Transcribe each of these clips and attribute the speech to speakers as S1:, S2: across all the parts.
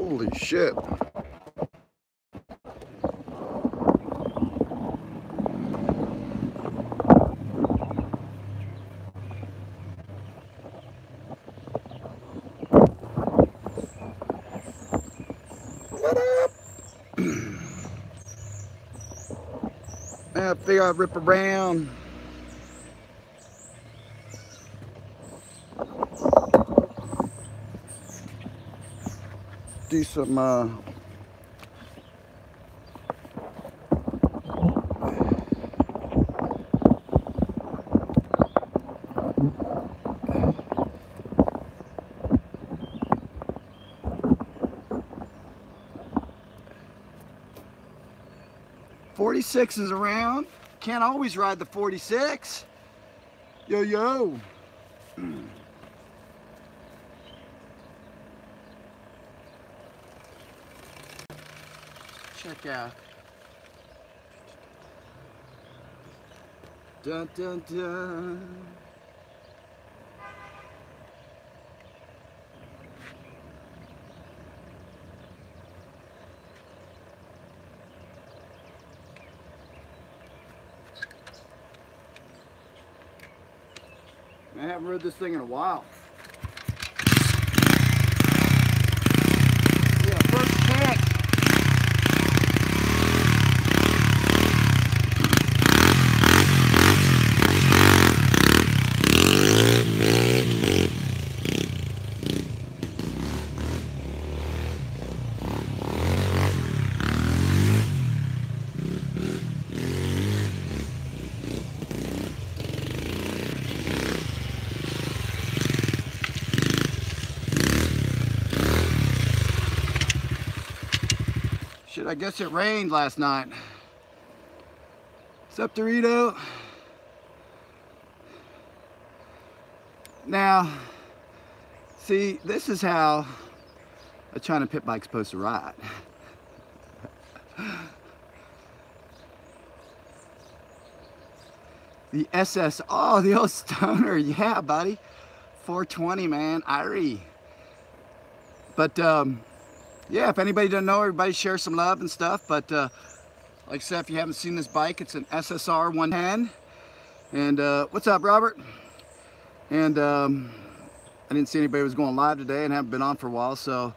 S1: Holy shit. What up? I figure I'd rip around. Do some .46 is around. Can't always ride the 46. Yo, yo. Check out. Dun, dun, dun. I haven't rode this thing in a while. Yeah, first kick. Shit, I guess it rained last night. What's up, Dorito? Now, see, this is how a China pit bike's supposed to ride. The SS, oh, the old stoner, yeah, buddy. 420, man, Irie. But, yeah, if anybody doesn't know, everybody share some love and stuff. But like I said, if you haven't seen this bike, it's an SSR 110. And what's up, Robert? And I didn't see anybody was going live today and haven't been on for a while, so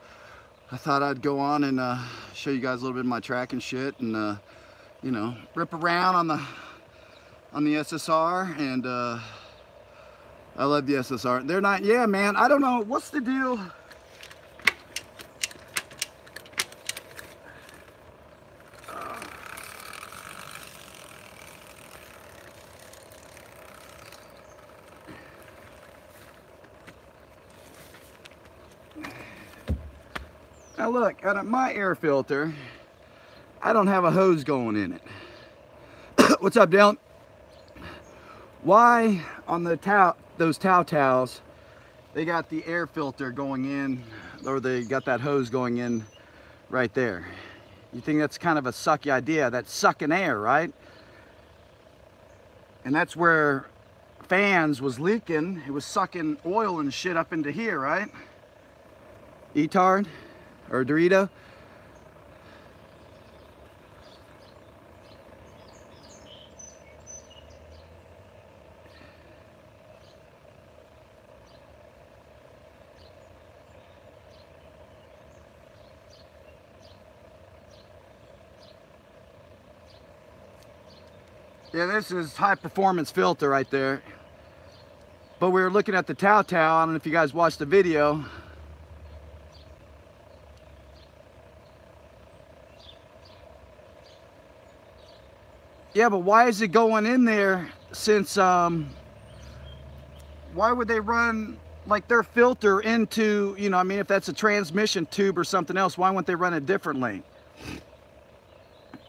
S1: I thought I'd go on and show you guys a little bit of my track and shit, and you know, rip around on the SSR. And I love the SSR. They're not, yeah, man. I don't know what's the deal. Now look, out of my air filter, I don't have a hose going in it. What's up, Dylan? Why on the those towels, they got the air filter going in, or they got that hose going in right there? You think that's kind of a sucky idea? That's sucking air, right? And that's where fans was leaking. It was sucking oil and shit up into here, right? ETARD or Dorito. Yeah, this is high performance filter right there. But we were looking at the towel. I don't know if you guys watched the video. Yeah, but why is it going in there since, why would they run like their filter into, you know, I mean, if that's a transmission tube or something else, why wouldn't they run it differently?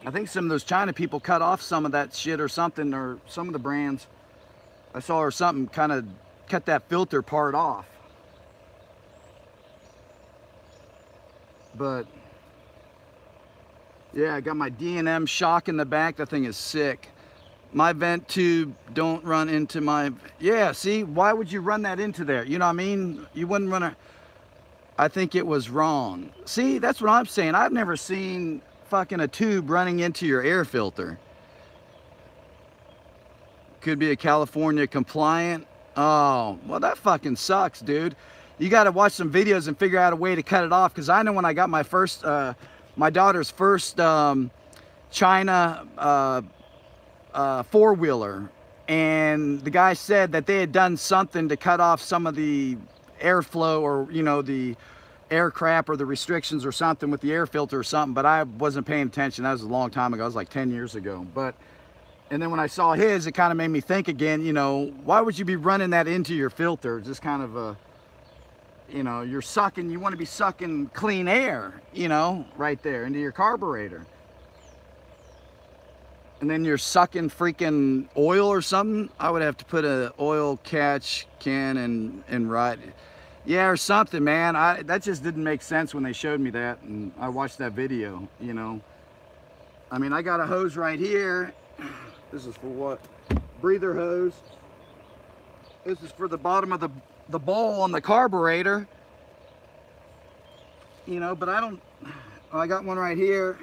S1: I think some of those China people cut off some of that shit or something, or some of the brands I saw or something kind of cut that filter part off. But yeah, I got my D&M shock in the back. That thing is sick. My vent tube don't run into my, yeah, see, why would you run that into there? You know what I mean? You wouldn't run a, I think it was wrong. See, that's what I'm saying. I've never seen fucking a tube running into your air filter. Could be a California compliant. Oh, well, that fucking sucks, dude. You got to watch some videos and figure out a way to cut it off. Because I know when I got my first, my daughter's first China four-wheeler, and the guy said that they had done something to cut off some of the airflow, or, you know, the air crap or the restrictions or something with the air filter or something, but I wasn't paying attention. That was a long time ago. It was like 10 years ago. But, and then when I saw his, it kind of made me think again, you know, why would you be running that into your filter? Just kind of a, you know, you're sucking, you want to be sucking clean air, you know, right there into your carburetor. And then you're sucking freaking oil or something. I would have to put a oil catch can and ride. Yeah, or something, man. That just didn't make sense when they showed me that, and I watched that video, you know. I mean, I got a hose right here. This is for what? Breather hose. This is for the bottom of the bowl on the carburetor. You know, but I don't, I got one right here.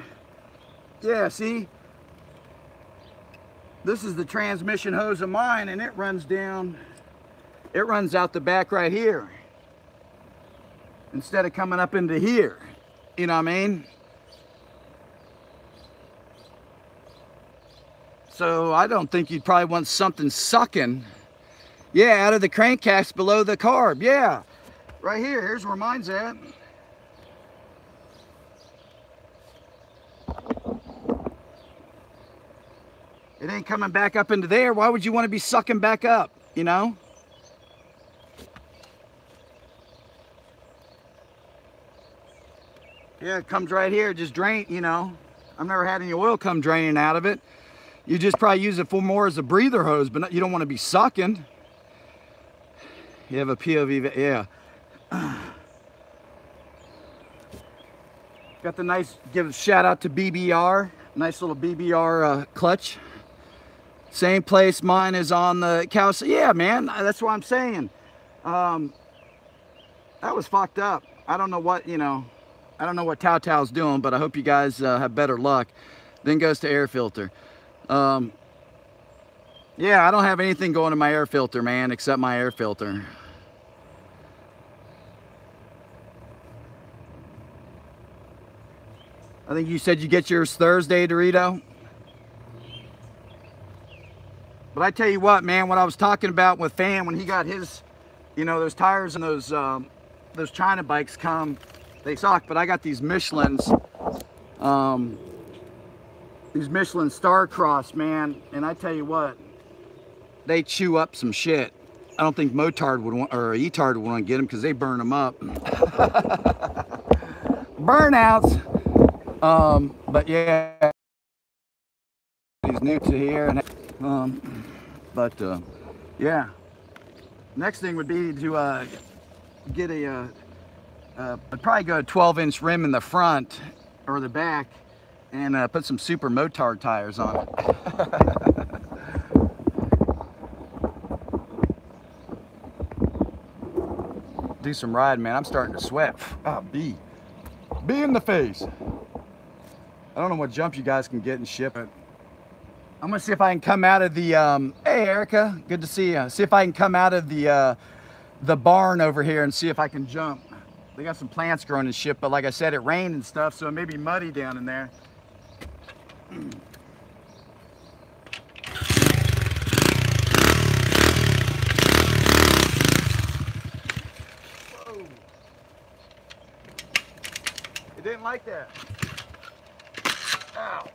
S1: Yeah, see? This is the transmission hose of mine, and it runs down, it runs out the back right here, instead of coming up into here. You know what I mean? So I don't think you'd probably want something sucking, yeah, out of the crankcase below the carb. Yeah, right here. Here's where mine's at. It ain't coming back up into there. Why would you want to be sucking back up, you know? Yeah, it comes right here, just drain, you know. I've never had any oil come draining out of it. You just probably use it for more as a breather hose, but you don't want to be sucking. You have a POV, yeah. Got the nice, give a shout out to BBR. Nice little BBR clutch. Same place mine is on the cow. Yeah, man, that's what I'm saying. That was fucked up. I don't know what, you know, I don't know what Tao's doing, but I hope you guys have better luck. Then goes to air filter. Yeah, I don't have anything going in my air filter, man, except my air filter. I think you said you get yours Thursday, Dorito. But I tell you what, man, what I was talking about with Fan when he got his, you know, those tires and those China bikes come, they suck. But I got these Michelins, these Michelin Star Cross, man, and I tell you what, they chew up some shit. I don't think MOTARD would want, or ETARD would want to get them because they burn them up. Burnouts. But yeah, he's new to here, and yeah, next thing would be to get a I'd probably go a 12-inch rim in the front or the back, and put some super MOTARD tires on it. Do some riding, man. I'm starting to sweat. Ah, bee in the face. I don't know what jump you guys can get and ship it. I'm gonna see if I can come out of the, hey Erica, good to see you. See if I can come out of the barn over here and see if I can jump. They got some plants growing and shit, but like I said, it rained and stuff, so it may be muddy down in there. Whoa. It didn't like that. Ow.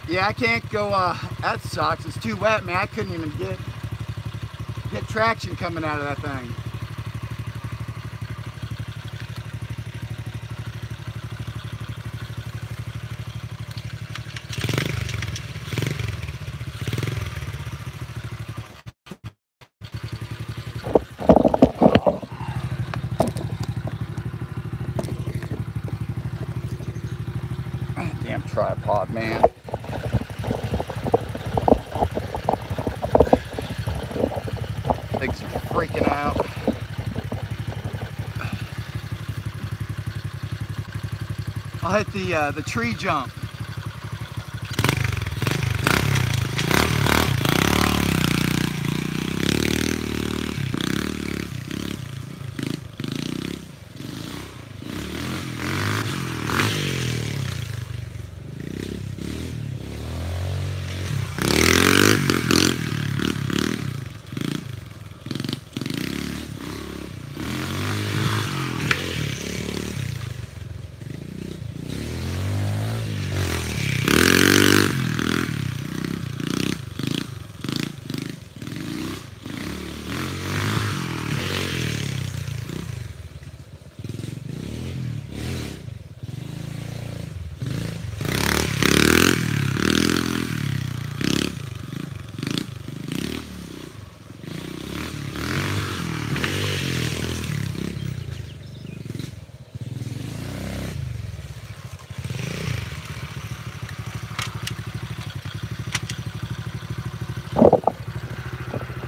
S1: Yeah, I can't go, that sucks. It's too wet, man. I couldn't even get traction coming out of that thing. Damn tripod, man. Things are freaking out. I'll hit the tree jump.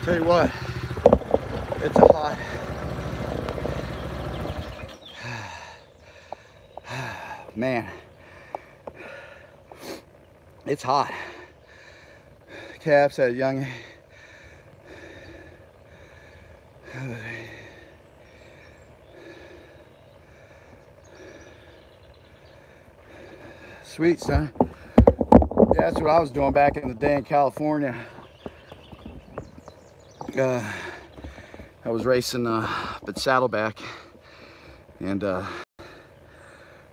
S1: Tell you what, it's a hot. Man, it's hot. Calves had a young. Sweet, son. Yeah, that's what I was doing back in the day in California. I was racing up at Saddleback and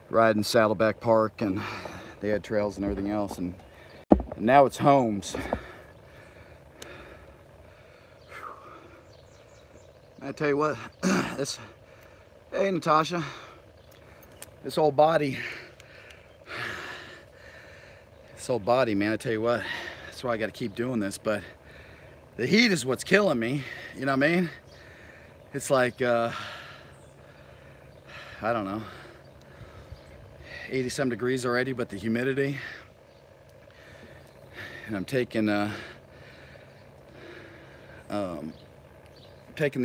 S1: riding Saddleback Park, and they had trails and everything else, and now it's homes. I tell you what, hey Natasha, this old body, man, I tell you what, that's why I got to keep doing this. But the heat is what's killing me, you know what I mean? It's like, I don't know, 80-some degrees already, but the humidity. And I'm taking the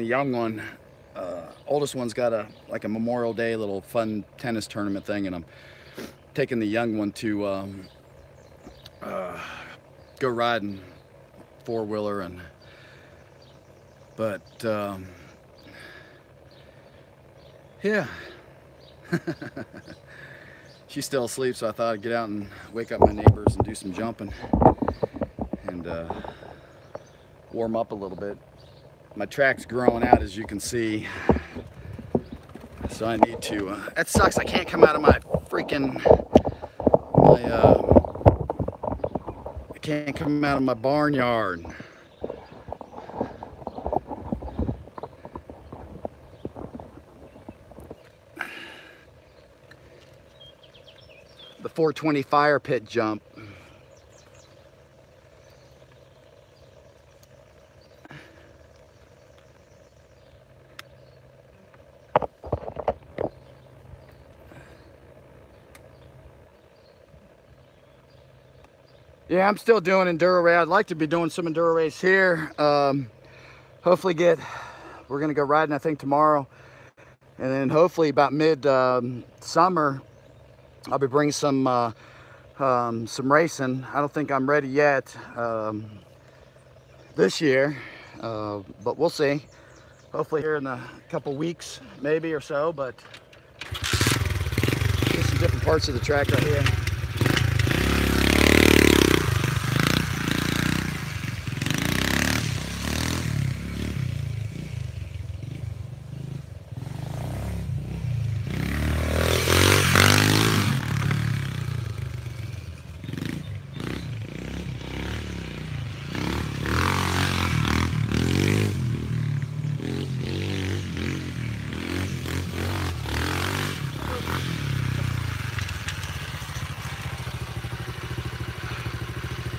S1: young one. Oldest one's got like a Memorial Day little fun tennis tournament thing, and I'm taking the young one to go riding four-wheeler, but yeah. She's still asleep, so I thought I'd get out and wake up my neighbors and do some jumping and warm up a little bit. My track's growing out, as you can see, so I need to that sucks. I can't come out of my freaking I can't come out of my barnyard. The 420 fire pit jump. Yeah, I'm still doing enduro race. I'd like to be doing some enduro race here. Hopefully we're gonna go riding, I think, tomorrow. And then hopefully about mid summer, I'll be bringing some racing. I don't think I'm ready yet this year, but we'll see. Hopefully here in a couple weeks, maybe, or so. But there's some different parts of the track right here.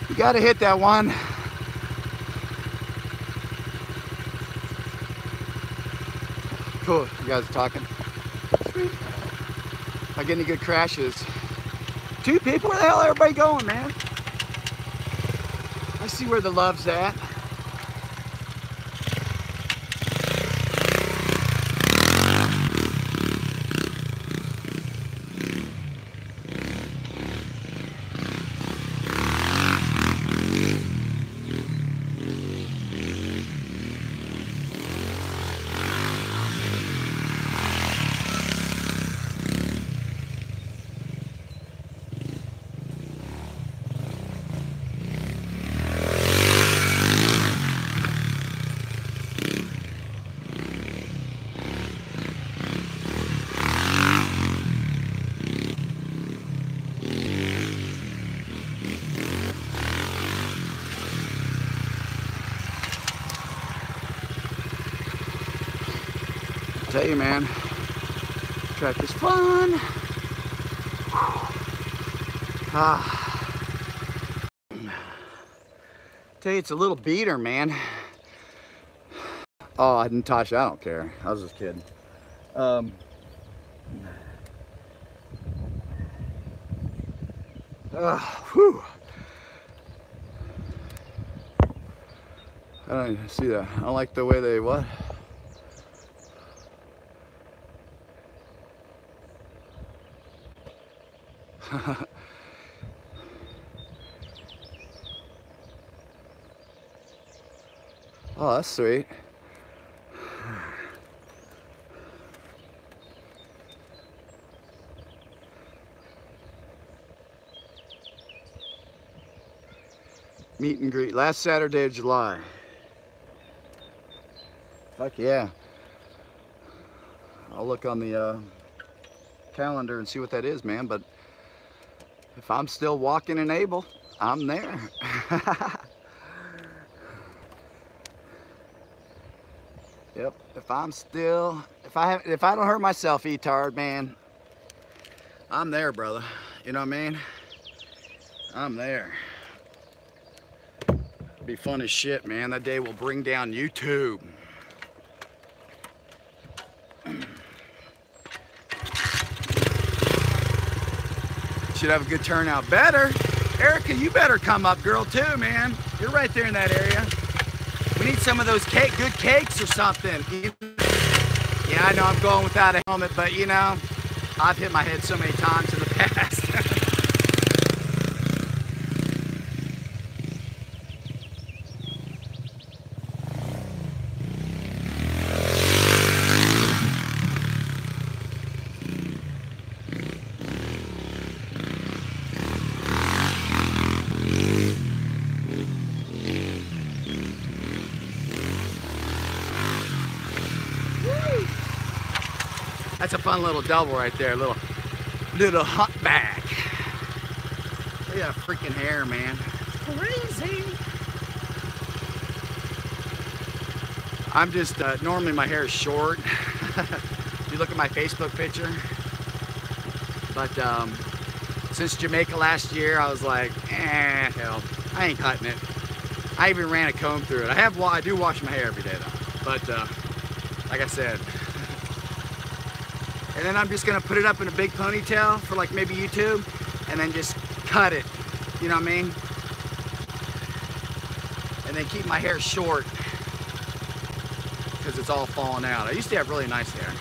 S1: You gotta hit that one. Cool, you guys are talking. Sweet. If I get any good crashes, 2 people? Where the hell everybody going, man? I see where the love's at. I tell you, man, track is fun. Tell you, it's a little beater, man. Oh, Natasha, I don't care. I was just kidding. Whew. I don't even see that. I don't like the way they what? Oh, that's sweet. Meet and greet, last Saturday of July. Fuck yeah. I'll look on the calendar and see what that is, man, but if I'm still walking and able, I'm there. Yep, if I'm still, if I don't hurt myself, ETARD, man, I'm there, brother. You know what I mean? I'm there. It'll be fun as shit, man. That day will bring down YouTube. Should have a good turnout. Better. Erica, you better come up, girl, too, man. You're right there in that area. We need some of those good cakes or something. Yeah, I know I'm going without a helmet, but you know, I've hit my head so many times in the past. That's a fun little double right there, little humpback. Look at that freaking hair, man. Crazy. I'm just, normally my hair is short. If you look at my Facebook picture. But since Jamaica last year, I was like, hell, I ain't cutting it. I even ran a comb through it. I do wash my hair every day though. But like I said, and then I'm just gonna put it up in a big ponytail for like maybe YouTube, and then just cut it, you know what I mean? And then keep my hair short, because it's all falling out. I used to have really nice hair.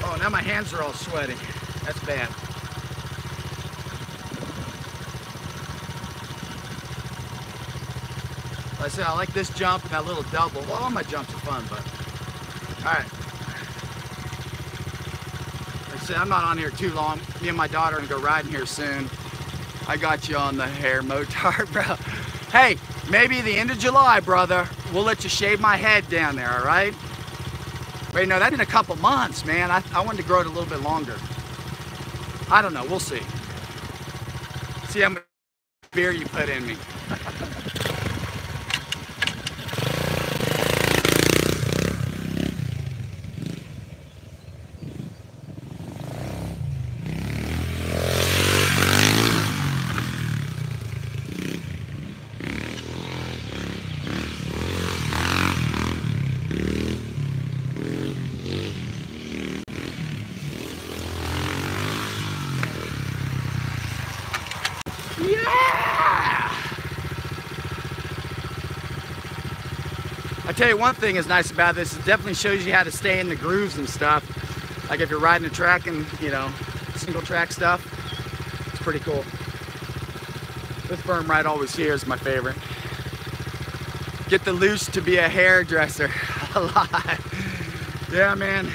S1: Oh, now my hands are all sweaty. That's bad. Like I said, I like this jump and that little double. Well, all my jumps are fun, but all right. I'm not on here too long. Me and my daughter are gonna go riding here soon. I got you on the hair MOTARD, bro. Hey, maybe the end of July, brother, we'll let you shave my head down there, all right? Wait, no, that's in a couple months, man. I wanted to grow it a little bit longer. I don't know, we'll see. See how much beer you put in me. tell you one thing is nice about this, it definitely shows you how to stay in the grooves and stuff. Like if you're riding a track and, you know, single track stuff, it's pretty cool. This berm right always here is my favorite. Get the loose to be a hairdresser. A lot. Yeah, man.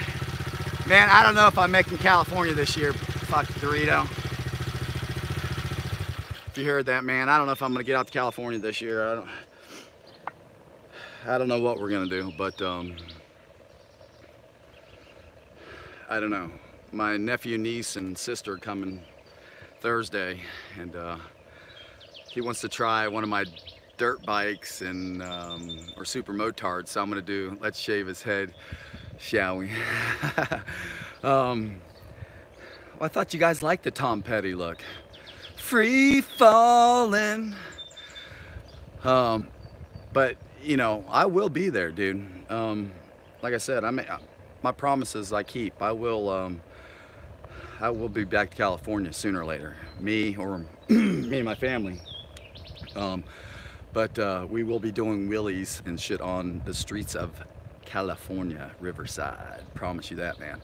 S1: Man, I don't know if I'm making California this year. Fuck Dorito. If you heard that, man, I don't know if I'm gonna get out to California this year. I don't know what we're gonna do, but I don't know. My nephew, niece, and sister are coming Thursday, and he wants to try one of my dirt bikes and or super motards. So I'm gonna do let's shave his head, shall we? Well, I thought you guys liked the Tom Petty look. Free falling. But you know, I will be there, dude. Like I said, my promises I keep. I will be back to California sooner or later. Me or me and my family. But we will be doing wheelies and shit on the streets of California, Riverside. Promise you that, man.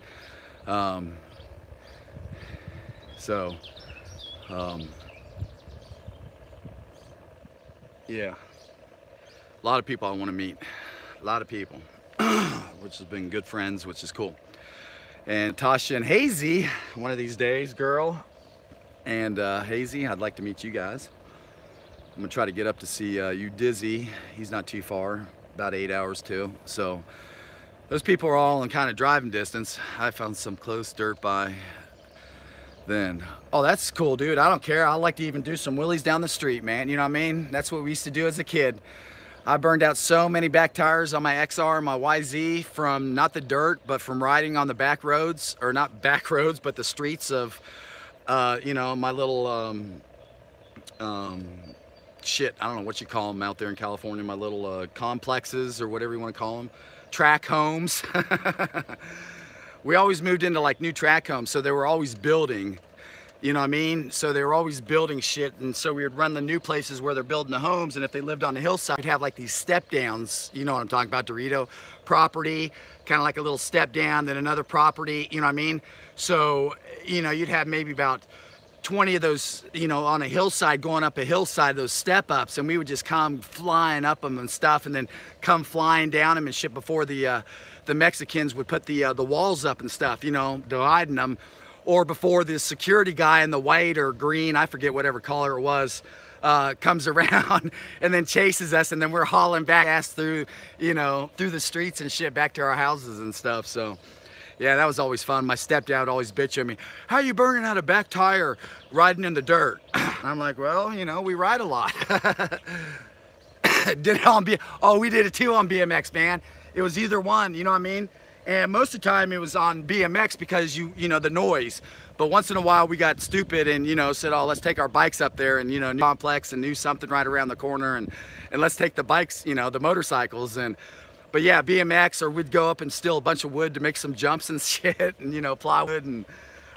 S1: Yeah. A lot of people I want to meet. A lot of people. Which has been good friends, which is cool. And Tasha and Hazy, one of these days, girl. And Hazy, I'd like to meet you guys. I'm gonna try to get up to see you Dizzy. He's not too far, about 8 hours too. So those people are all in kind of driving distance. I found some close dirt by then. Oh, that's cool, dude. I don't care. I like to even do some wheelies down the street, man. You know what I mean? That's what we used to do as a kid. I burned out so many back tires on my XR and my YZ from not the dirt, but from riding on the back roads, or not back roads, but the streets of, you know, my little, shit, I don't know what you call them out there in California, my little complexes or whatever you want to call them, track homes. We always moved into like new track homes, so they were always building, you know what I mean? So they were always building shit, and so we would run the new places where they're building the homes, and if they lived on the hillside, we'd have like these step downs, you know what I'm talking about, Dorito, property, kind of like a little step down, then another property, you know what I mean? So, you know, you'd have maybe about 20 of those, you know, on a hillside, going up a hillside, those step ups, and we would just come flying up them and stuff, and then come flying down them and shit before the Mexicans would put the walls up and stuff, you know, dividing them, or before the security guy in the white or green, I forget whatever color it was, comes around and then chases us, and then we're hauling back ass through, you know, through the streets and shit back to our houses and stuff. So yeah, that was always fun. My stepdad would always bitch at me, how you burning out a back tire riding in the dirt? I'm like, well, you know, we ride a lot. Did it on we did it too on BMX, man. It was either one, you know what I mean? And most of the time it was on BMX because you know, the noise. But once in a while we got stupid and, you know, said, oh, let's take our bikes up there and, you know, new complex and do something right around the corner, and let's take the bikes, you know, the motorcycles. But yeah, BMX, or we'd go up and steal a bunch of wood to make some jumps and shit, and, you know, plywood,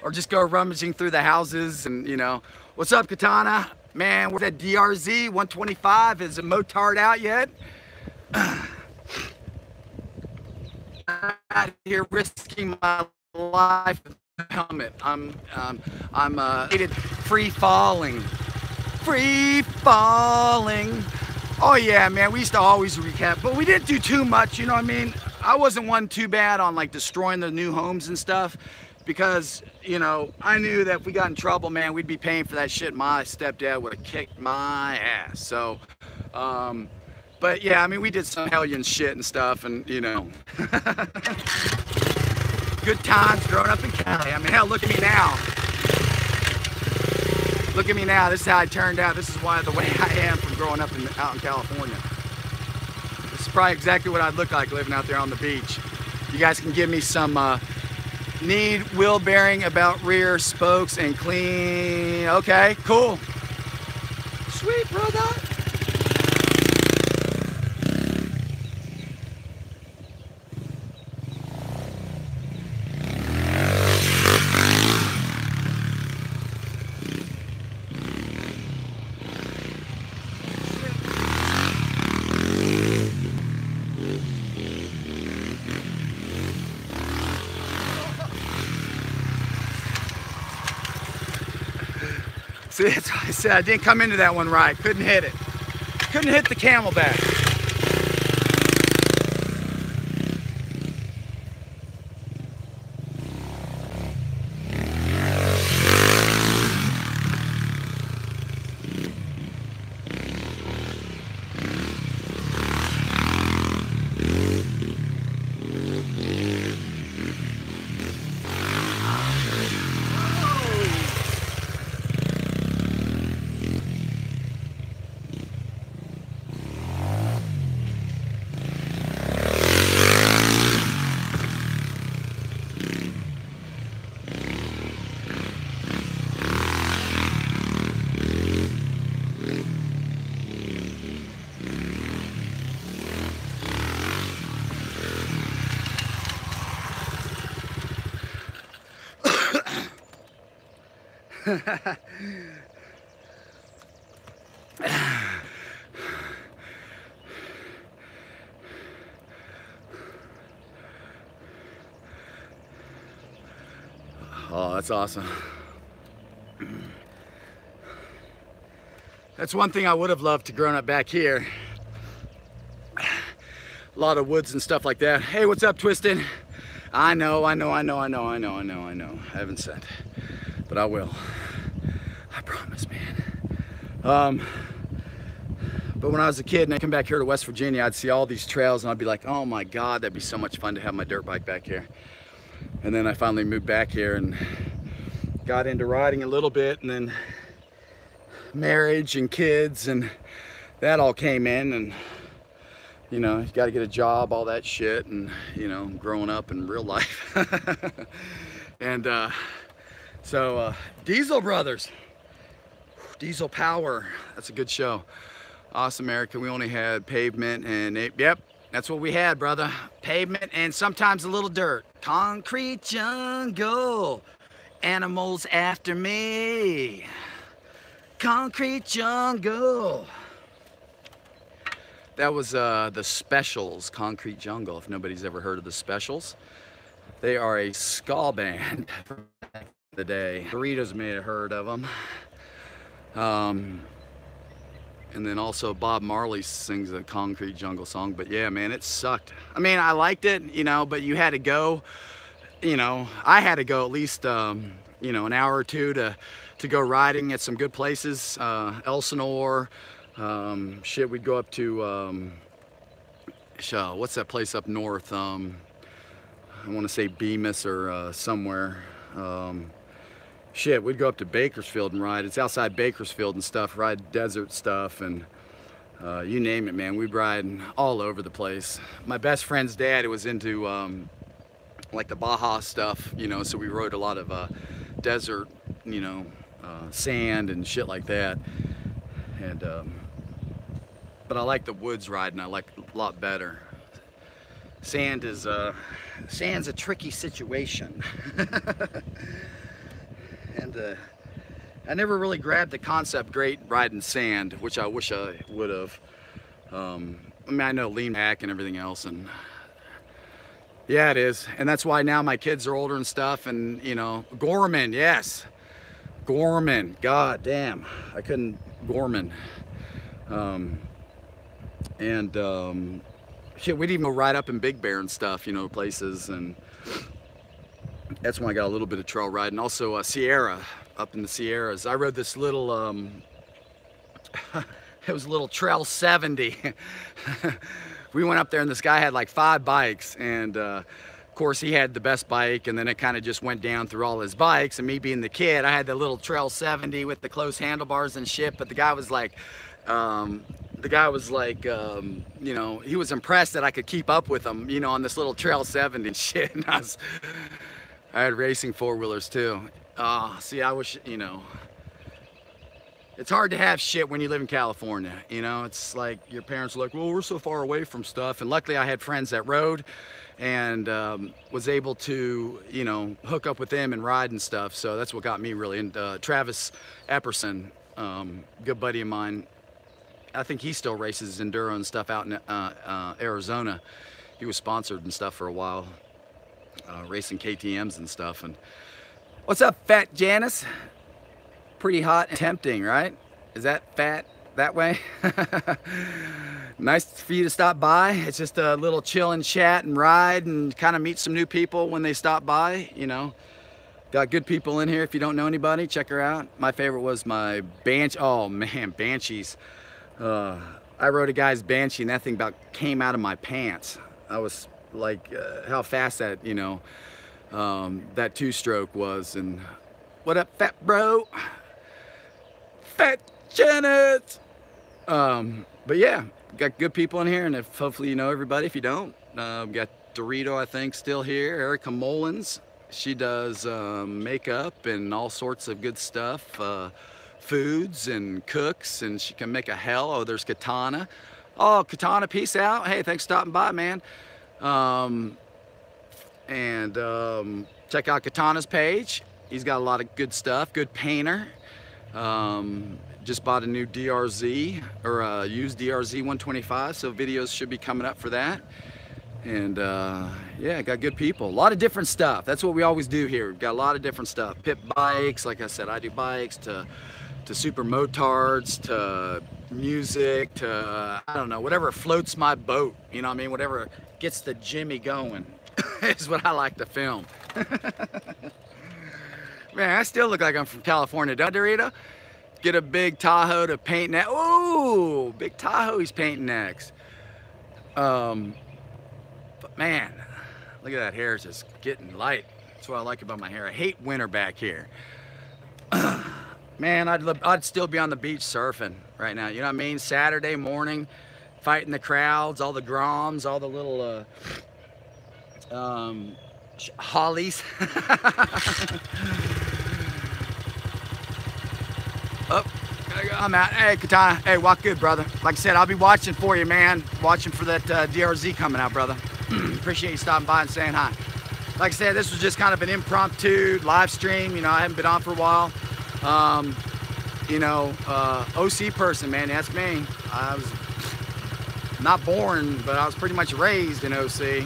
S1: or just go rummaging through the houses, and, you know, what's up, Katana? Man, we're at DRZ 125. Is a MOTARD out yet? Out here risking my life with the helmet. I'm free falling. Oh yeah, man, we used to always recap, but we didn't do too much, you know what I mean? I wasn't one too bad on like destroying the new homes and stuff, because, you know, I knew that if we got in trouble, man, we'd be paying for that shit. My stepdad would have kicked my ass. So but yeah, I mean, we did some hellion shit and stuff, and, you know, good times growing up in Cali. I mean, hell, look at me now. Look at me now. This is how I turned out. This is why the way I am from growing up out in California. This is probably exactly what I'd look like living out there on the beach. You guys can give me some need wheel bearing about rear spokes and clean. Okay, cool. Sweet, brother. See, that's why I said I didn't come into that one right. Couldn't hit it. Couldn't hit the camelback. Oh, that's awesome. That's one thing I would have loved to growing up back here. A lot of woods and stuff like that. Hey, what's up, Twisted? I know. I haven't sent, but I will. I promise, man. But when I was a kid and I come back here to West Virginia, I'd see all these trails and I'd be like, oh my God, that'd be so much fun to have my dirt bike back here. And then I finally moved back here and got into riding a little bit, and then marriage and kids and that all came in, and you know, you got to get a job, all that shit, and you know, growing up in real life. And so Diesel Brothers, Diesel Power, that's a good show. Awesome, America. We only had pavement and yep, that's what we had, brother. Pavement and sometimes a little dirt. Concrete jungle, animals after me. Concrete jungle. That was the Specials, Concrete Jungle, if nobody's ever heard of the Specials. They are a ska band from back in the day. Doritos may have heard of them. And then also Bob Marley sings a Concrete Jungle song. But yeah, man, it sucked. I mean, I liked it, you know, but you had to go, you know, I had to go at least, you know, an hour or two to go riding at some good places. Elsinore, shit, we'd go up to, what's that place up north? I want to say Bemis or somewhere. Shit, we'd go up to Bakersfield and ride. It's outside Bakersfield and stuff, ride desert stuff and you name it, man. We'd ride all over the place. My best friend's dad was into like the Baja stuff, you know, so we rode a lot of desert, you know, sand and shit like that. And but I like the woods riding. I like it a lot better. Sand is sand's a tricky situation. And I never really grabbed the concept great riding sand, which I wish I would have. I mean, I know lean back and everything else, and yeah, it is. And that's why now my kids are older and stuff, and you know, Gorman, yes, Gorman, god damn, I couldn't, Gorman. Shit, we'd even go ride up in Big Bear and stuff, you know, places, and that's when I got a little bit of trail riding. Also Sierra, up in the Sierras. I rode this little, it was a little Trail 70. We went up there and this guy had like 5 bikes, and of course he had the best bike, and then it kind of just went down through all his bikes, and me being the kid, I had the little Trail 70 with the close handlebars and shit, but the guy was like, you know, he was impressed that I could keep up with him, you know, on this little Trail 70 and shit. And I had racing 4-wheelers too. See, I wish, you know, it's hard to have shit when you live in California, you know. It's like your parents are like, well, we're so far away from stuff. And luckily I had friends that rode and was able to, you know, hook up with them and ride and stuff. So that's what got me really into Travis Epperson, good buddy of mine. I think he still races enduro and stuff out in Arizona. He was sponsored and stuff for a while, racing KTMs and stuff. And what's up, Fat Janice? pretty hot and tempting, right? Is that fat that way? Nice for you to stop by. It's just a little chill and chat and ride and kind of meet some new people when they stop by, you know. Got good people in here. If you don't know anybody, check her out. My favorite was my Banshee. Oh man, Banshees. I rode a guy's Banshee and that thing about came out of my pants. I was like, how fast that, you know, that two-stroke was. And what up, fat bro? Fat Janet. But yeah, got good people in here, and if hopefully you know everybody. If you don't, we got Dorito, I think, still here. Erica Mullins, she does makeup and all sorts of good stuff, foods and cooks, and she can make a hell. Oh, there's Katana. Oh, Katana, peace out. Hey, thanks for stopping by, man. Check out Katana's page. He's got a lot of good stuff. Good painter. Just bought a new DRZ, or used DRZ 125, so videos should be coming up for that. And yeah, got good people. A lot of different stuff. That's what we always do here. We've got a lot of different stuff. Pit bikes, like I said, I do bikes, to super motards, to music, to, I don't know, whatever floats my boat. You know what I mean? Whatever gets the Jimmy going is what I like to film. Man, I still look like I'm from California, don't I, Dorito? Get a big Tahoe to paint next. Ooh, big Tahoe he's painting next. But man, look at that hair, it's just getting light. That's what I like about my hair. I hate winter back here. Man, I'd still be on the beach surfing right now. You know what I mean? Saturday morning, fighting the crowds, all the groms, all the little hollies. Oh, I'm out. Hey, Katana. Hey, walk good, brother. Like I said, I'll be watching for you, man. Watching for that DRZ coming out, brother. Appreciate you stopping by and saying hi. Like I said, this was just kind of an impromptu live stream. You know, I haven't been on for a while. You know, OC person, man, that's me. I was not born, but I was pretty much raised in OC.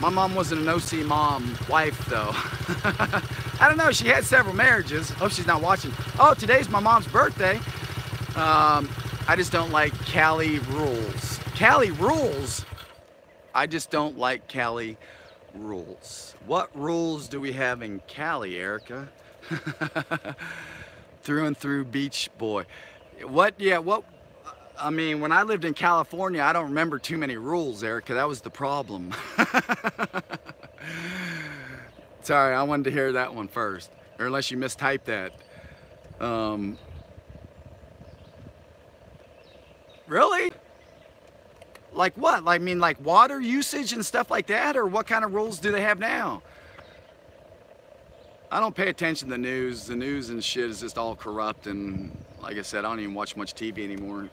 S1: My mom wasn't an OC mom, wife though. I don't know, she had several marriages. Hope she's not watching. Oh, today's my mom's birthday. I just don't like Cali rules. Cali rules? I just don't like Cali rules. What rules do we have in Cali, Erica? Through and through beach boy. What, yeah, what, I mean, when I lived in California, I don't remember too many rules, Erica. That was the problem. Sorry, I wanted to hear that one first. Or unless you mistyped that. Really? Like what? Like, I mean, like water usage and stuff like that? Or what kind of rules do they have now? I don't pay attention to the news. The news and shit is just all corrupt, and like I said, I don't even watch much TV anymore.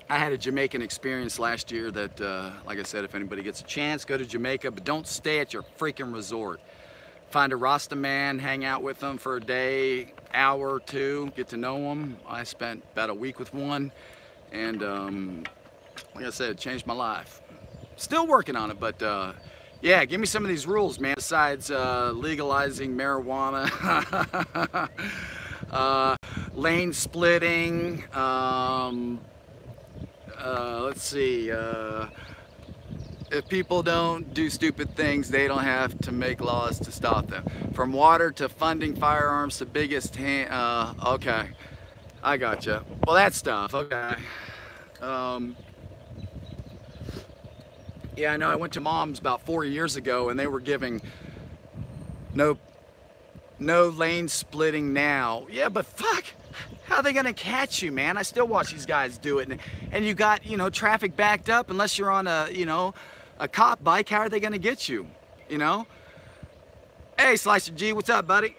S1: I had a Jamaican experience last year that, like I said, if anybody gets a chance, go to Jamaica, but don't stay at your freaking resort. Find a Rasta man, hang out with them for a day, hour or two, get to know them. I spent about a week with one, and like I said, it changed my life. Still working on it, but yeah, give me some of these rules, man. Besides legalizing marijuana, lane splitting, let's see, if people don't do stupid things, they don't have to make laws to stop them. From water to funding firearms to biggest hand, okay, I gotcha. Well, that stuff, okay. Yeah, I know, I went to Mom's about 4 years ago and they were giving no lane splitting now. Yeah, but fuck, how are they gonna catch you, man? I still watch these guys do it, and you got, you know, traffic backed up. Unless you're on a, you know, a cop bike, how are they gonna get you, you know? Hey, Slicer G, what's up, buddy?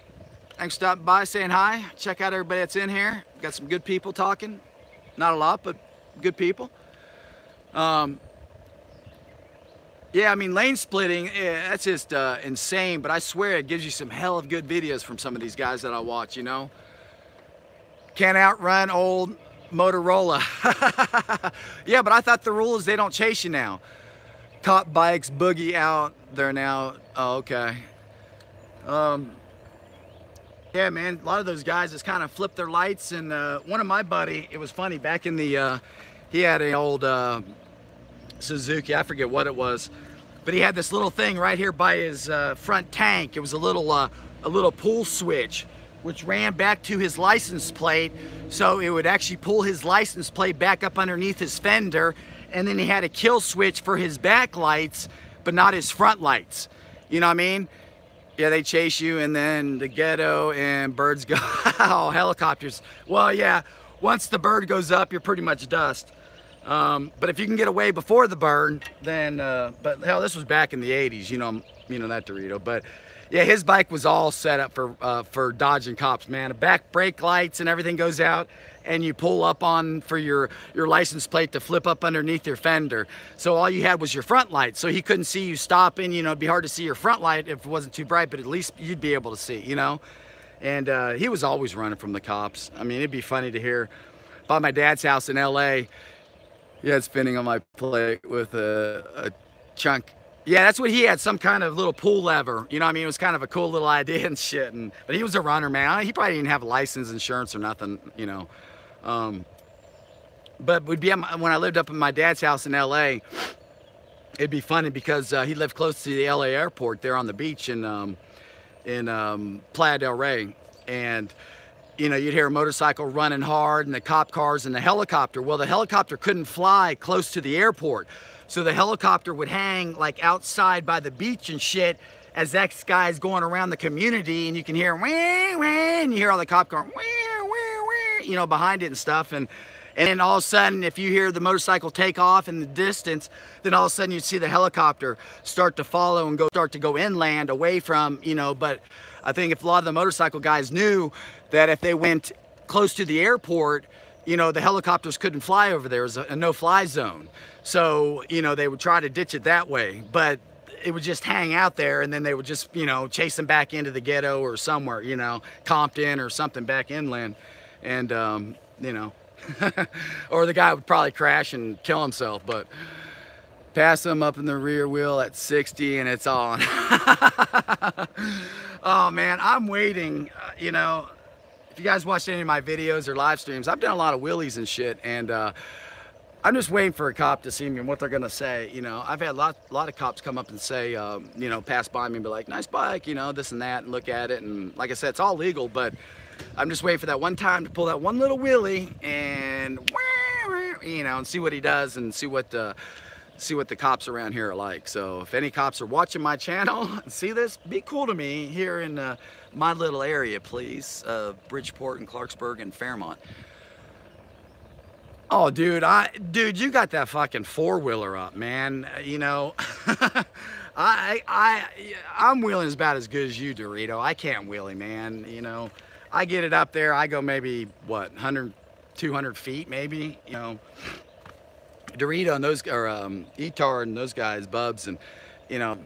S1: Thanks for stopping by, saying hi. Check out everybody that's in here. Got some good people talking. Not a lot, but good people. Yeah, I mean, lane splitting, yeah, that's just insane, but I swear it gives you some hell of good videos from some of these guys that I watch, you know? Can't outrun old Motorola. Yeah, but I thought the rule is they don't chase you now. Cop bikes, boogie out, they're now, oh, okay. Yeah, man, a lot of those guys just kind of flip their lights. And one of my buddy, it was funny, back in the, he had an old Suzuki, I forget what it was, but he had this little thing right here by his front tank. It was a little pull switch, which ran back to his license plate. So it would actually pull his license plate back up underneath his fender. And then he had a kill switch for his back lights, but not his front lights. You know what I mean? Yeah, they chase you, and then the ghetto and birds go, oh, helicopters. Well, yeah, once the bird goes up, you're pretty much dust. But if you can get away before the bird, then, but hell, this was back in the 80s, you know that Dorito. But yeah, his bike was all set up for dodging cops, man. Back brake lights and everything goes out, and you pull up on for your license plate to flip up underneath your fender. So all you had was your front light, so he couldn't see you stopping. You know, it'd be hard to see your front light if it wasn't too bright, but at least you'd be able to see, you know. And he was always running from the cops. I mean, it'd be funny to hear. By my dad's house in LA, he had spinning on my plate with a chunk. Yeah, that's what he had, some kind of little pull lever. You know what I mean? It was kind of a cool little idea and shit. But he was a runner, man. He probably didn't have a license, insurance, or nothing, you know. But would be when I lived up in my dad's house in LA, it'd be funny because he lived close to the LA airport there on the beach in Playa del Rey. And you know, you'd hear a motorcycle running hard and the cop cars and the helicopter. Well, the helicopter couldn't fly close to the airport. So the helicopter would hang like outside by the beach and shit as that guy's going around the community, and you can hear wah, wah, and you hear all the cop going wah, wah, wah, you know, behind it and stuff. And then all of a sudden, if you hear the motorcycle take off in the distance, then all of a sudden you see the helicopter start to follow and start to go inland away from, you know. But I think if a lot of the motorcycle guys knew that if they went close to the airport, you know, the helicopters couldn't fly over there. It was a no-fly zone. So, you know, they would try to ditch it that way, but it would just hang out there, and then they would just, you know, chase them back into the ghetto or somewhere, you know, Compton or something back inland. And, you know, or the guy would probably crash and kill himself, but pass them up in the rear wheel at 60 and it's on. Oh man, I'm waiting, you know, if you guys watched any of my videos or live streams, I've done a lot of wheelies and shit, and I'm just waiting for a cop to see me and what they're gonna say. You know, I've had a lot of cops come up and say, you know, pass by me and be like, nice bike, you know, this and that, and look at it. And like I said, it's all legal, but I'm just waiting for that one time to pull that one little wheelie and, you know, and see what he does and see what the cops around here are like. So if any cops are watching my channel and see this, be cool to me here in my little area, please. Bridgeport and Clarksburg and Fairmont. Oh, dude, you got that fucking four-wheeler up, man. You know, I'm wheeling about as good as you, Dorito. I can't wheelie, man. You know, I get it up there. I go maybe, what, 100, 200 feet, maybe, you know. Dorito and those, or ETARD and those guys, Bubs, and, you know,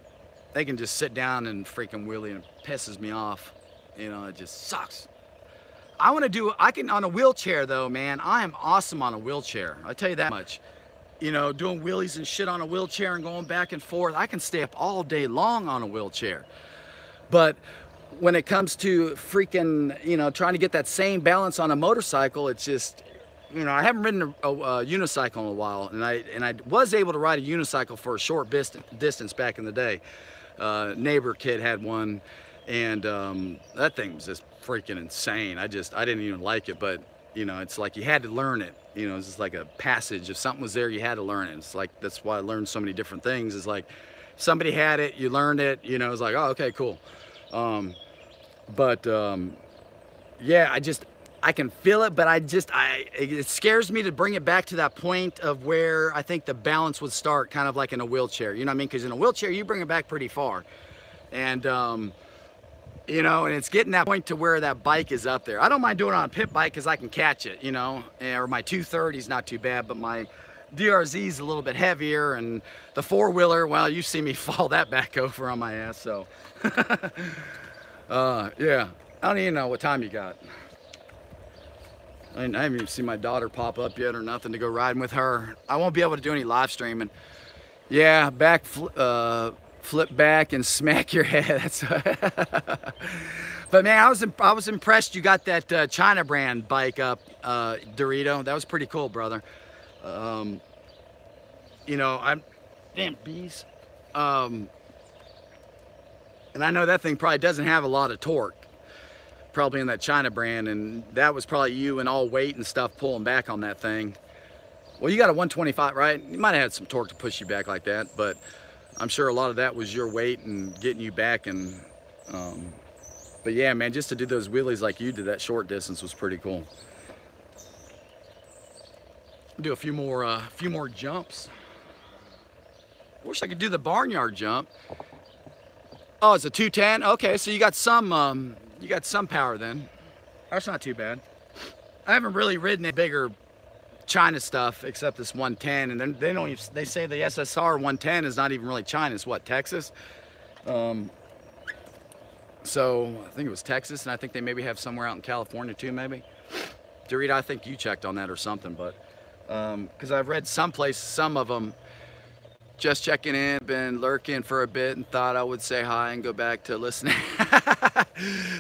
S1: they can just sit down and freaking wheelie, and it pisses me off. You know, it just sucks. I can on a wheelchair though, man. I am awesome on a wheelchair. I tell you that much. You know, doing wheelies and shit on a wheelchair and going back and forth. I can stay up all day long on a wheelchair. But when it comes to freaking, you know, trying to get that same balance on a motorcycle, it's just, you know, I haven't ridden a unicycle in a while, and I was able to ride a unicycle for a short distance back in the day. Neighbor kid had one, and that thing was just freaking insane. I didn't even like it, but you know, it's like you had to learn it. You know, it's just like a passage. If something was there, you had to learn it. It's like, that's why I learned so many different things. It's like somebody had it, you learned it, you know, it's like, oh, okay, cool. Yeah, I can feel it, but it scares me to bring it back to that point of where I think the balance would start, kind of like in a wheelchair. You know what I mean? Because in a wheelchair, you bring it back pretty far. And, you know, and it's getting that point to where that bike is up there. I don't mind doing it on a pit bike because I can catch it, you know, or my 230 is not too bad, but my DRZ is a little bit heavier, and the four-wheeler, well, you see me fall that back over on my ass, so. Yeah, I don't even know what time you got. I haven't even seen my daughter pop up yet or nothing to go riding with her. I won't be able to do any live streaming. Yeah, flip back and smack your head. That's But man, I was impressed you got that China brand bike up, Dorito. That was pretty cool, brother. You know, damn bees. And I know that thing probably doesn't have a lot of torque, probably in that China brand, and that was probably you and all weight and stuff pulling back on that thing. Well, you got a 125, right? You might have had some torque to push you back like that, but I'm sure a lot of that was your weight and getting you back. And but yeah, man, just to do those wheelies like you did that short distance was pretty cool. Do a few more jumps. Wish I could do the barnyard jump. Oh, it's a 210. Okay, so you got some power then. That's not too bad. I haven't really ridden a bigger China stuff except this 110, and then they don't even, they say the SSR 110 is not even really China. It's what, Texas? So I think it was Texas, and I think they maybe have somewhere out in California too, maybe. Dorita, I think you checked on that or something, but because I've read some places, some of them just checking in, been lurking for a bit, and thought I would say hi and go back to listening.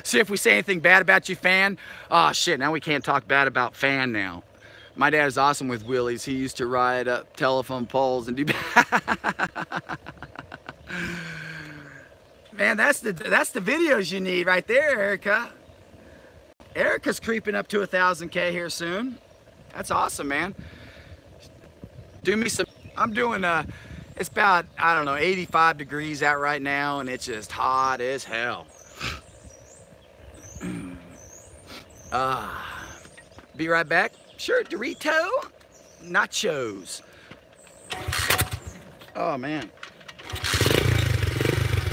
S1: See if we say anything bad about you, Fan. Oh shit, now we can't talk bad about Fan now. My dad is awesome with wheelies. He used to ride up telephone poles and do. Man, that's the videos you need right there, Erica. Erica's creeping up to 1,000K here soon. That's awesome, man. Do me some. I'm doing it's about, I don't know, 85 degrees out right now, and it's just hot as hell. Be right back. Sure, Dorito, nachos. Oh man.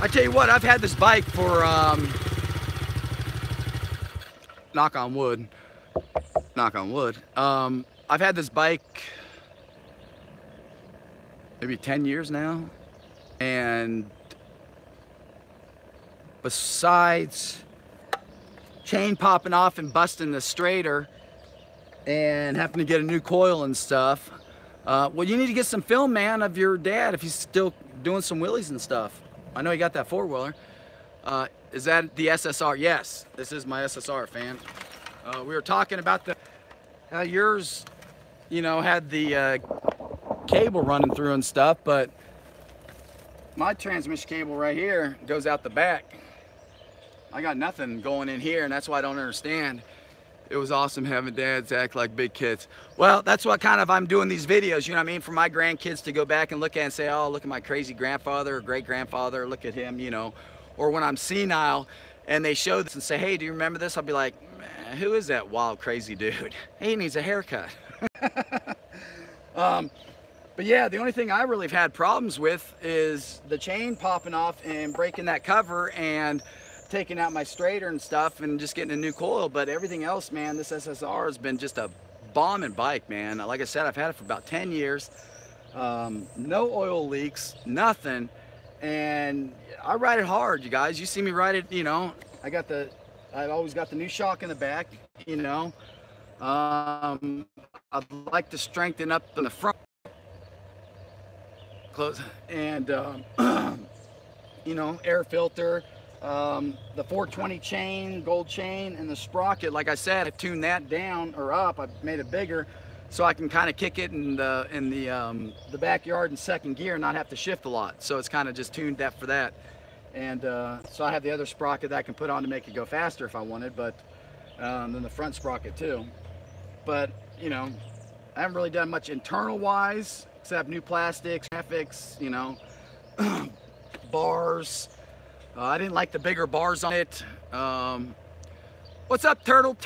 S1: I tell you what, I've had this bike for, knock on wood, I've had this bike maybe 10 years now, and besides chain popping off and busting the straighter and having to get a new coil and stuff, well, you need to get some film, man, of your dad if he's still doing some wheelies and stuff. I know he got that four-wheeler. Is that the SSR? Yes, this is my SSR, Fan. We were talking about how yours, you know, had the cable running through and stuff, but my transmission cable right here goes out the back. I got nothing going in here, and that's why I don't understand. It was awesome having dads act like big kids. Well, that's what kind of I'm doing these videos, you know what I mean, for my grandkids to go back and look at and say, oh, look at my crazy grandfather or great grandfather, look at him, you know. Or when I'm senile and they show this and say, hey, do you remember this? I'll be like, man, who is that wild crazy dude? He needs a haircut. But yeah, the only thing I really have had problems with is the chain popping off and breaking that cover and taking out my straighter and stuff and just getting a new coil. But everything else, man, this SSR has been just a bombing bike, man. Like I said, I've had it for about 10 years. No oil leaks, nothing. And I ride it hard, you guys. You see me ride it, you know. I've always got the new shock in the back, you know. I'd like to strengthen up in the front. Close. And, you know, air filter. The 420 chain, gold chain, and the sprocket, like I said, I tuned that down or up. I made it bigger so I can kind of kick it in the backyard in second gear and not have to shift a lot. So it's kind of just tuned that for that. And so I have the other sprocket that I can put on to make it go faster if I wanted, but then the front sprocket too. But you know, I haven't really done much internal wise except new plastics, graphics, you know, bars. I didn't like the bigger bars on it. What's up, Turtle?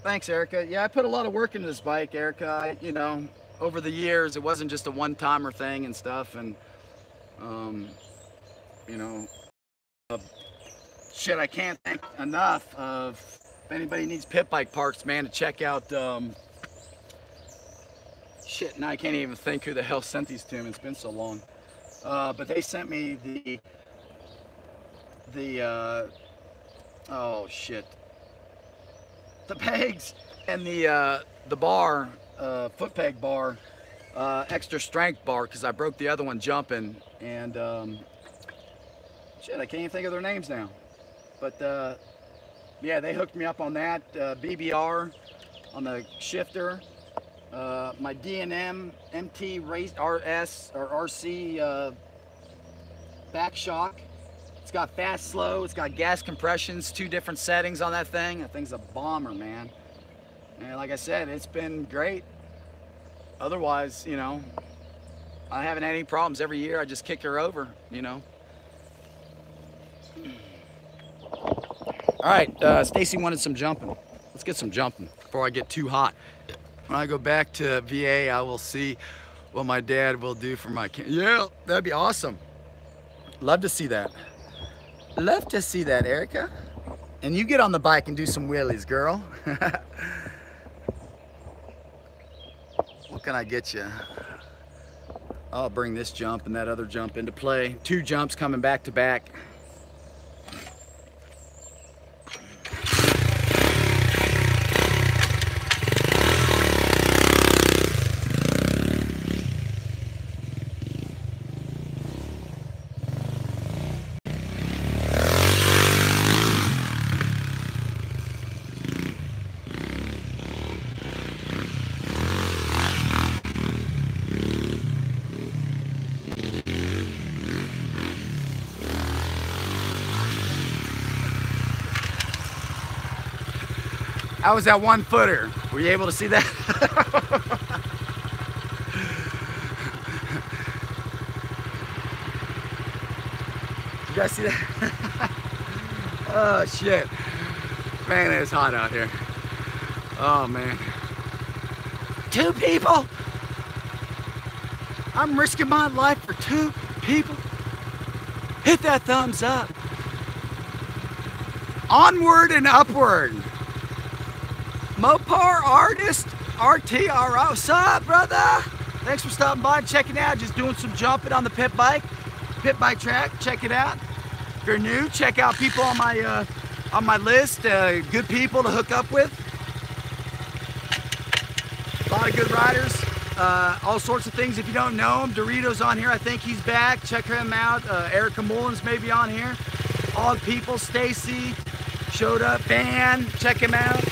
S1: Thanks, Erica. Yeah, I put a lot of work into this bike, Erica. You know, over the years, it wasn't just a one-timer thing and stuff. And, you know, shit, I can't thank enough of, if anybody needs pit bike parts, man, to check out, shit, now I can't even think who the hell sent these to me. It's been so long. But they sent me oh shit, the pegs and the bar, foot peg bar, extra strength bar, because I broke the other one jumping, and shit, I can't even think of their names now. But yeah, they hooked me up on that. BBR on the shifter. My D&M MT race RS or RC back shock. It's got fast, slow. It's got gas compressions, 2 different settings on that thing. That thing's a bomber, man. And like I said, it's been great. Otherwise, you know, I haven't had any problems. Every year I just kick her over, you know. All right, Stacy wanted some jumping. Let's get some jumping before I get too hot. When I go back to VA, I will see what my dad will do for my camp. Yeah, that'd be awesome. Love to see that. Love to see that, Erica. And you get on the bike and do some wheelies, girl. What can I get you? I'll bring this jump and that other jump into play. 2 jumps coming back to back. How was that 1-footer? Were you able to see that? You guys see that? Oh shit. Man, it's hot out here. Oh man. 2 people? I'm risking my life for 2 people. Hit that thumbs up. Onward and upward. Mopar artist, RTRO. What's up, brother? Thanks for stopping by and checking out. Just doing some jumping on the pit bike track. Check it out. If you're new, check out people on my list. Good people to hook up with. A lot of good riders. All sorts of things. If you don't know him, Dorito's on here. I think he's back. Check him out. Erica Mullins may be on here. All the people. Stacy showed up. Van, check him out.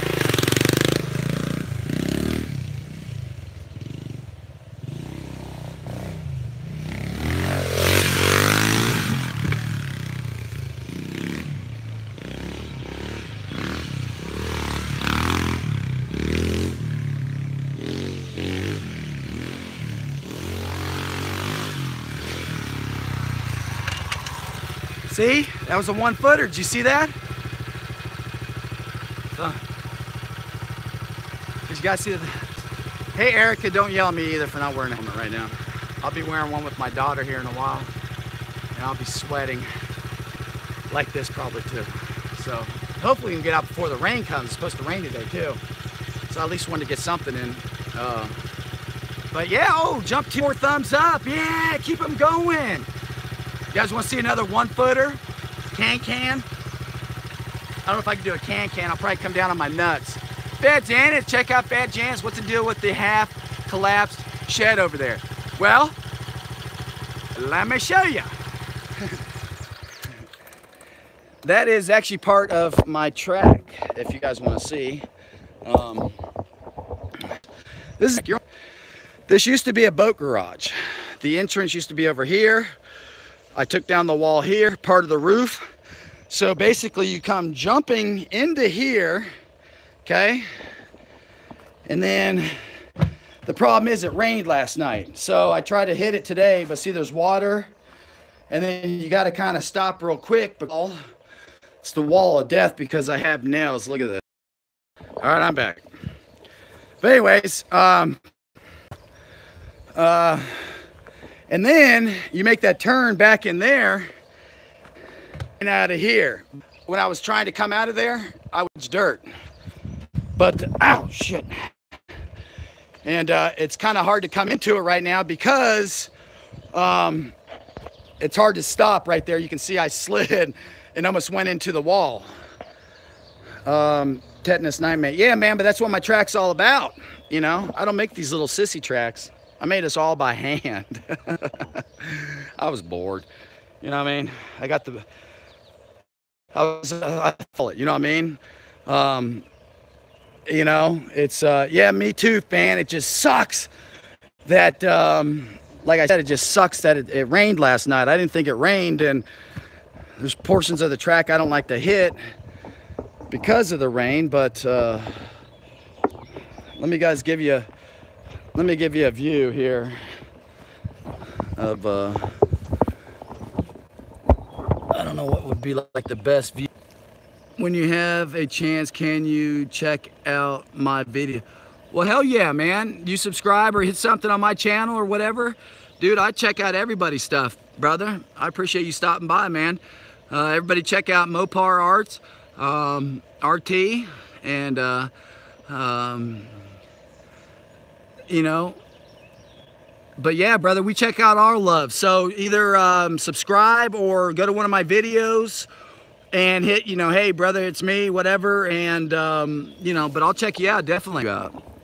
S1: See, that was a 1-footer. Did you see that? Did you guys see that? Hey, Erica, don't yell at me either for not wearing a helmet right now. I'll be wearing one with my daughter here in a while, and I'll be sweating like this probably too. So hopefully we can get out before the rain comes. It's supposed to rain today too. So I at least wanted to get something in. But yeah, oh, jump 2 more thumbs up. Yeah, keep them going. You guys want to see another 1-footer? Can? I don't know if I can do a can. I'll probably come down on my nuts. Fat Janet, check out Fat Janet's. What's the deal with the half collapsed shed over there? Well, let me show you. That is actually part of my track, if you guys want to see. This used to be a boat garage. The entrance used to be over here. I took down the wall here, part of the roof. So basically you come jumping into here, okay? And then the problem is it rained last night. So I tried to hit it today, but see there's water. And then you gotta kind of stop real quick, but it's the wall of death because I have nails. Look at this. All right, I'm back. But anyways, and then you make that turn back in there and out of here. When I was trying to come out of there, I was dirt. But, ow, shit. And it's kind of hard to come into it right now because it's hard to stop right there. You can see I slid and almost went into the wall. Tetanus nightmare. Yeah, man, but that's what my track's all about. You know, I don't make these little sissy tracks. I made us all by hand. I was bored. You know what I mean? I got the, I feel it, you know what I mean? You know, it's, yeah, me too, man. It just sucks that, like I said, it just sucks that it rained last night. I didn't think it rained, and there's portions of the track I don't like to hit because of the rain, but let me give you a view here of, I don't know what would be like the best view. When you have a chance, can you check out my video? Well, hell yeah, man. You subscribe or hit something on my channel or whatever. Dude, I check out everybody's stuff, brother. I appreciate you stopping by, man. Everybody check out MOTARD Arts, RT, and, you know, but yeah, brother, we check out our love. So either subscribe or go to one of my videos and hit, you know, hey, brother, it's me, whatever. And, you know, but I'll check you out, definitely.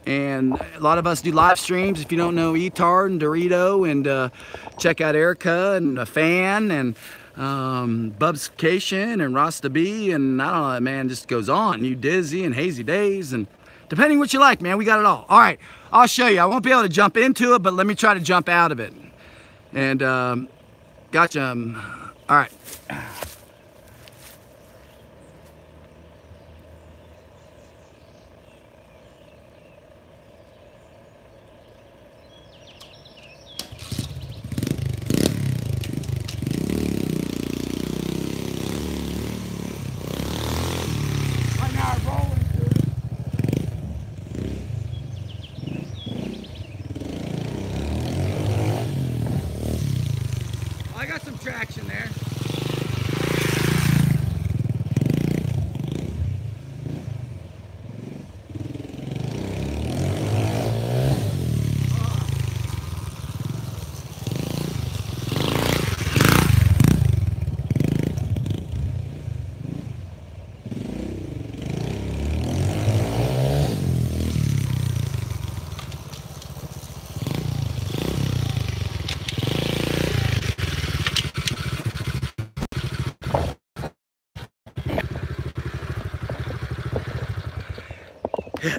S1: And a lot of us do live streams. If you don't know ETARD and Dorito, and check out Erica and a fan and Bubscation and Rasta B, and I don't know, man, just goes on. You Dizzy and Hazy Days, and depending what you like, man, we got it all. All right, I'll show you. I won't be able to jump into it, but let me try to jump out of it. And gotcha. All right. I got some traction there.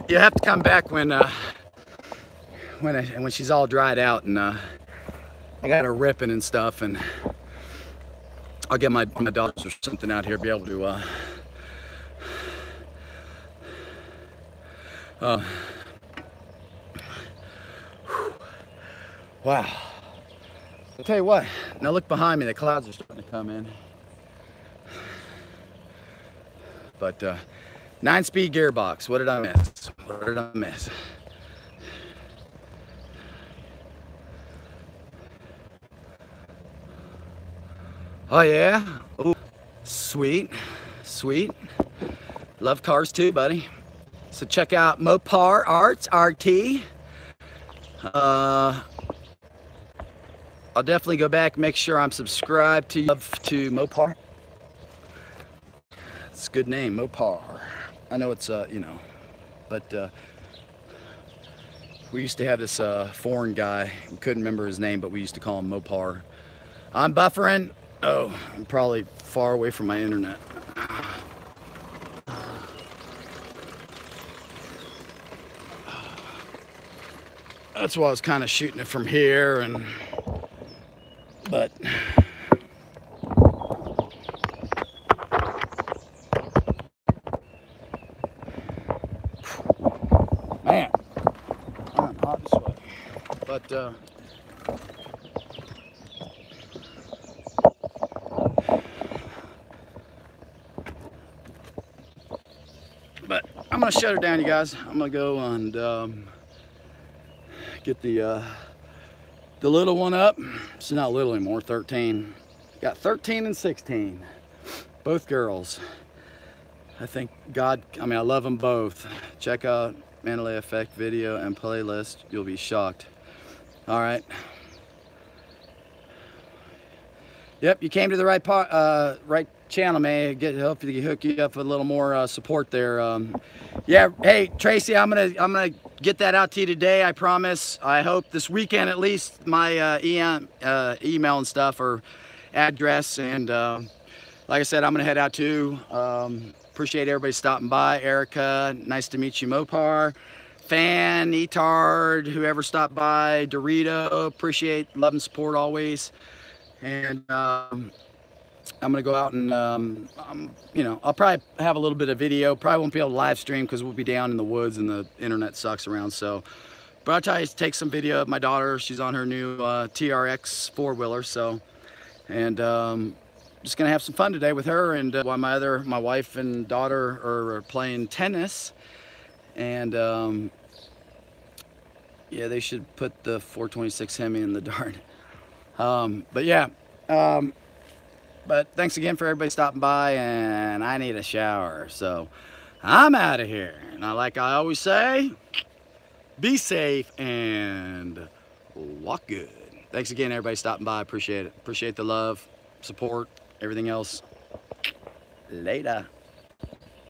S1: You have to come back when she's all dried out, and I got her ripping and stuff, and I'll get my dogs or something out here, be able to wow. I'll tell you what, now look behind me, the clouds are starting to come in. But 9-speed gearbox. What did I miss? What did I miss? Oh yeah. Ooh. Sweet. Sweet. Love cars too, buddy. So check out MOTARD Arts, RT. I'll definitely go back, make sure I'm subscribed to MOTARD. It's a good name, MOTARD. I know it's, you know, but we used to have this foreign guy, we couldn't remember his name, but we used to call him MOTARD. I'm buffering. Oh, I'm probably far away from my internet. That's why I was kind of shooting it from here, and but man, I'm hot and sweaty. But I'm gonna shut her down, you guys. I'm gonna go and get the little one up. It's not little anymore, 13. Got 13 and 16, both girls. I think God, I mean, I love them both. Check out Mandalay Effect video and playlist. You'll be shocked. All right. Yep, you came to the right part, right channel, man. Hopefully hook you up with a little more support there. Yeah, hey Tracy, I'm gonna get that out to you today. I promise. I hope this weekend at least my email and stuff, or address. And like I said, I'm gonna head out too. Appreciate everybody stopping by. Erica, nice to meet you. Mopar, Fan, ETARD, whoever stopped by. Dorito, appreciate love and support always. And I'm gonna go out and you know, I'll probably have a little bit of video. Probably won't be able to live stream because we'll be down in the woods and the internet sucks around. So, but I'll try to take some video of my daughter. She's on her new TRX 4-wheeler. So, and just gonna have some fun today with her. And while my wife and daughter are playing tennis. And yeah, they should put the 426 Hemi in the dart. But yeah. But thanks again for everybody stopping by, and I need a shower, so I'm out of here. And like I always say, be safe and walk good. Thanks again, everybody stopping by. Appreciate it. Appreciate the love, support, everything else. Later.